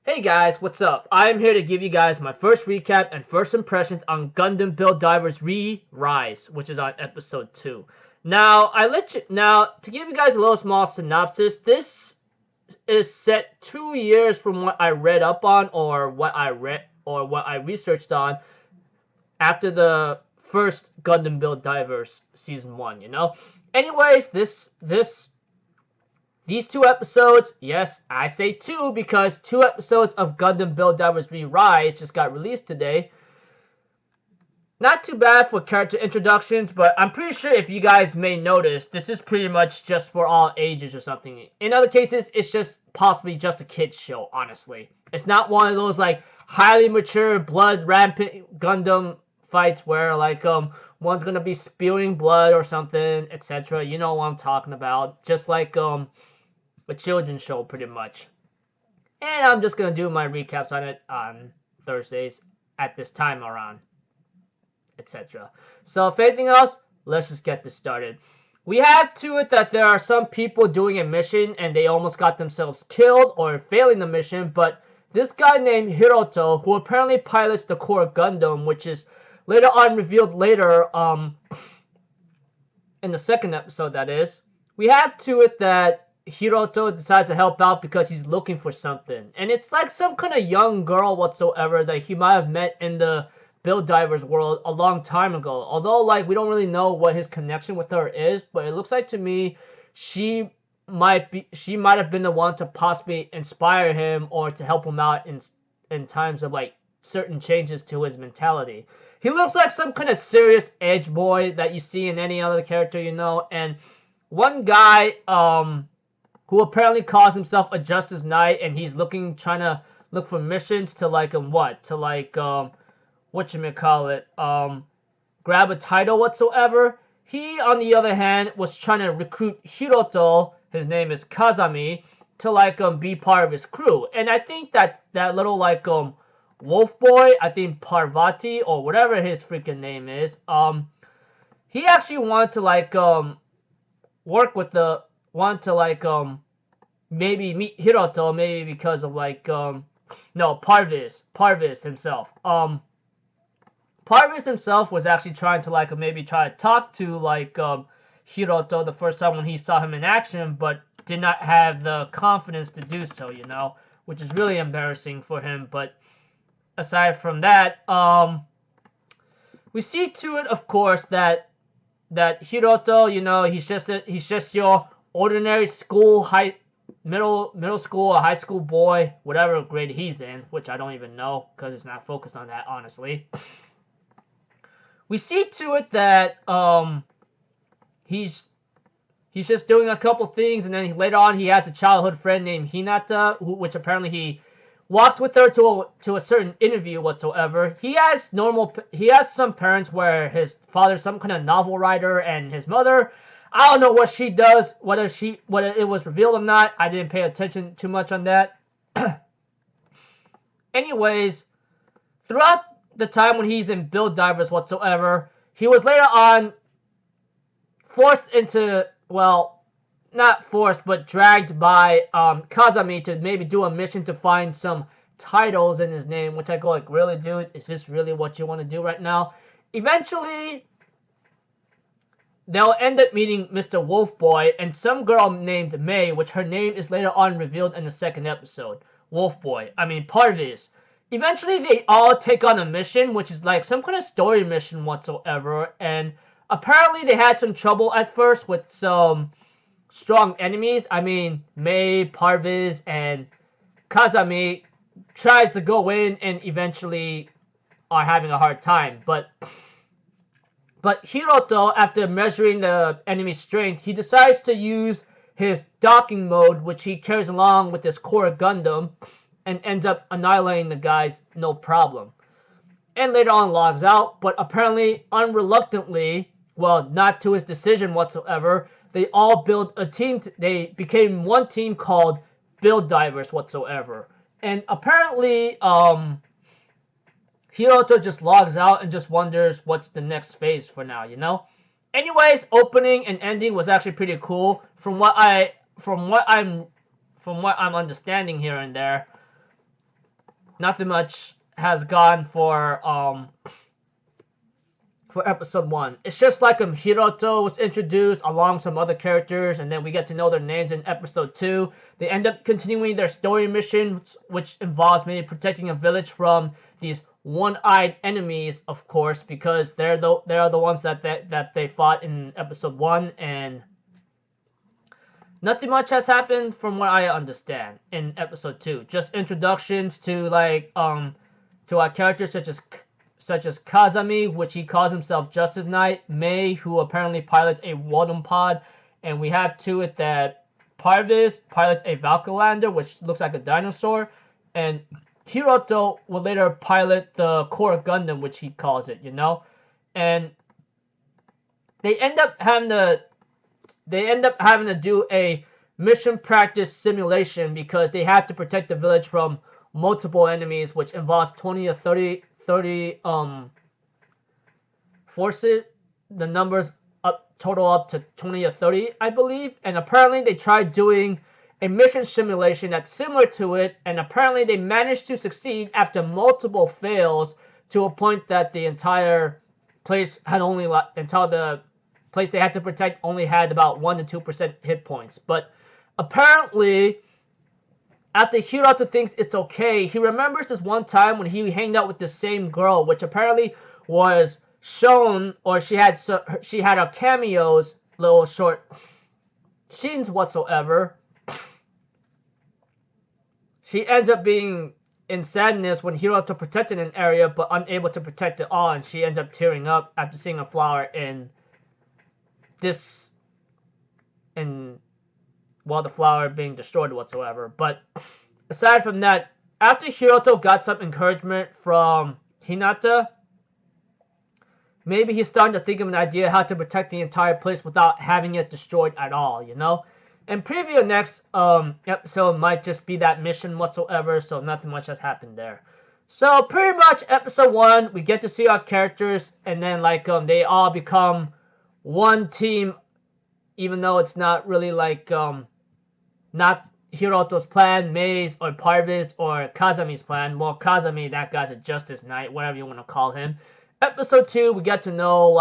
Hey guys, what's up? I'm here to give you guys my first recap and first impressions on Gundam Build Divers Re Rise, which is on episode 2. Now, to give you guys a little small synopsis, this is set 2 years from what I read up on or what I researched on after the first Gundam Build Divers season 1, Anyways, these 2 episodes, yes, I say 2 because 2 episodes of Gundam Build Divers Re Rise just got released today. Not too bad for character introductions, but I'm pretty sure if you guys may notice, this is pretty much just for all ages or something. In other cases, it's just possibly just a kid's show, honestly. It's not one of those, like, highly mature, blood rampant Gundam fights where, like, one's gonna be spewing blood or something, etc. You know what I'm talking about. Just like, a children's show, pretty much. And I'm just going to do my recaps on it on Thursdays at this time around, etc. So, if anything else, let's just get this started. We have to it that there are some people doing a mission and they almost got themselves killed or failing the mission, but this guy named Hiroto, who apparently pilots the core Gundam, which is later on revealed later, in the second episode, that is, we have to it that Hiroto decides to help out because he's looking for something. And it's like some kind of young girl whatsoever that he might have met in the Build Divers world a long time ago. Although, like, we don't really know what his connection with her is, but it looks like to me she might have been the one to possibly inspire him or to help him out in times of, like, certain changes to his mentality. He looks like some kind of serious edge boy that you see in any other character, and one guy, who apparently calls himself a Justice Knight, and he's trying to look for missions to, like, grab a title whatsoever. He, on the other hand, was trying to recruit Hiroto, his name is Kazami, to, like, be part of his crew. And I think that little, like, wolf boy, I think Parvati, or whatever his freaking name is, he actually wanted to, like, maybe meet Hiroto, maybe because of, like, Parvis himself. Parvis himself was actually trying to, like, maybe try to talk to, like, Hiroto the first time when he saw him in action, but did not have the confidence to do so, which is really embarrassing for him. But aside from that, we see to it, of course, that Hiroto, he's just your ordinary middle school or high school boy, whatever grade he's in, which I don't even know because it's not focused on that, honestly. We see to it that he's just doing a couple things, and then later on he has a childhood friend named Hinata, which apparently he walked with her to a certain interview whatsoever. He has some parents where his father's some kind of novel writer, and his mother, I don't know what she does, whether it was revealed or not. I didn't pay attention too much on that. Anyways, throughout the time when he's in Build Divers whatsoever, he was later on forced into, well, not forced, but dragged by Kazami to maybe do a mission to find some titles in his name, which I go like, really, dude? Is this really what you want to do right now? Eventually, they'll end up meeting Mr. Wolf Boy and some girl named May, which her name is later on revealed in the second episode. Parvis. Eventually, they all take on a mission, which is like some kind of story mission whatsoever, and apparently they had some trouble at first with some strong enemies. May, Parvis, and Kazami tries to go in and eventually are having a hard time. But Hiroto, after measuring the enemy's strength, he decides to use his docking mode, which he carries along with his core Gundam, and ends up annihilating the guys no problem. And later on logs out, but apparently unreluctantly, well, not to his decision whatsoever, they all built a team. They became one team called Build Divers whatsoever. And apparently, Hiroto just logs out and just wonders what's the next phase for now, Anyways, opening and ending was actually pretty cool from what I'm understanding here and there. nothing much has gone for episode 1. It's just like Hiroto was introduced along with some other characters, and then we get to know their names in episode 2. They end up continuing their story mission, which involves maybe protecting a village from these one-eyed enemies, of course, because they are the ones that they fought in episode 1, and nothing much has happened from what I understand in episode 2. Just introductions to to our characters such as Kazami, which he calls himself Justice Knight, Mei, who apparently pilots a Gundam pod, and we have to it that Parvis pilots a Valkylander, which looks like a dinosaur, and Hiroto will later pilot the Core Gundam, which he calls it, and they end up having to do a mission practice simulation because they have to protect the village from multiple enemies, which involves 20 or 30 forces. The numbers total up to 20 or 30, I believe. And apparently they tried doing a mission simulation that's similar to it, and apparently they managed to succeed after multiple fails to a point that the entire place had only until the place they had to protect only had about 1 to 2% hit points. But apparently, after Hiroto thinks it's okay, he remembers this one time when he hanged out with the same girl, which apparently was shown, or she had her cameos, little short scenes whatsoever. She ends up being in sadness when Hiroto protected an area but unable to protect it all, and she ends up tearing up after seeing a flower while the flower being destroyed whatsoever. But aside from that, after Hiroto got some encouragement from Hinata, maybe he's starting to think of an idea how to protect the entire place without having it destroyed at all, And preview next episode might just be that mission whatsoever, so nothing much has happened there. So pretty much episode 1, we get to see our characters, and then they all become one team, even though it's not really not Hiroto's plan, Mei's or Parvis or Kazami's plan. Well, Kazami, that guy's a Justice Knight, whatever you want to call him. Episode 2, we get to know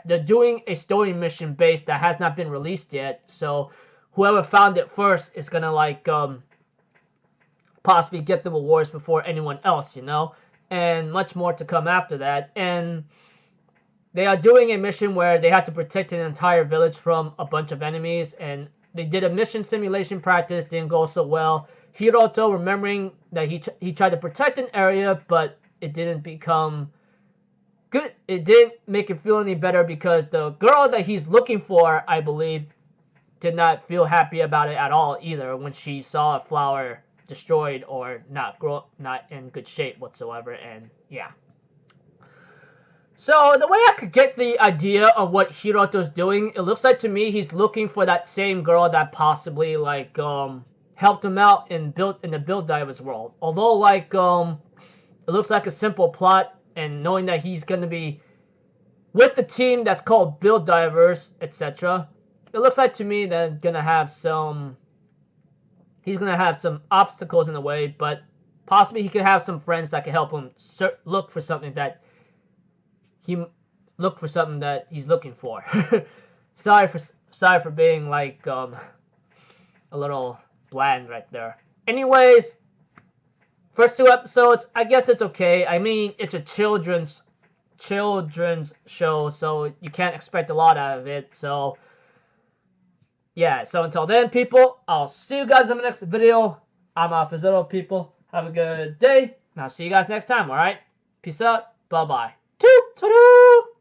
they're doing a story mission base that has not been released yet. So whoever found it first is gonna possibly get the rewards before anyone else, and much more to come after that. And they are doing a mission where they have to protect an entire village from a bunch of enemies, and they did a mission simulation practice, didn't go so well. Hiroto remembering that he tried to protect an area, but it didn't become good. It didn't make him feel any better because the girl that he's looking for, I believe, did not feel happy about it at all either when she saw a flower destroyed or not in good shape whatsoever. And yeah. So the way I could get the idea of what Hiroto's doing, it looks like to me he's looking for that same girl that possibly helped him out in the Build Divers world. Although it looks like a simple plot, and knowing that he's gonna be with the team that's called Build Divers, etc., it looks like to me that he's gonna have some obstacles in the way, but possibly he could have some friends that can help him look for something that he's looking for. sorry for being a little bland right there. Anyways, first 2 episodes, I guess it's okay. I mean, it's a children's show, so you can't expect a lot out of it. So yeah, so until then, people, I'll see you guys in the next video. I'm Alphazito, people. Have a good day, and I'll see you guys next time, alright? Peace out. Bye-bye. Toot-toot!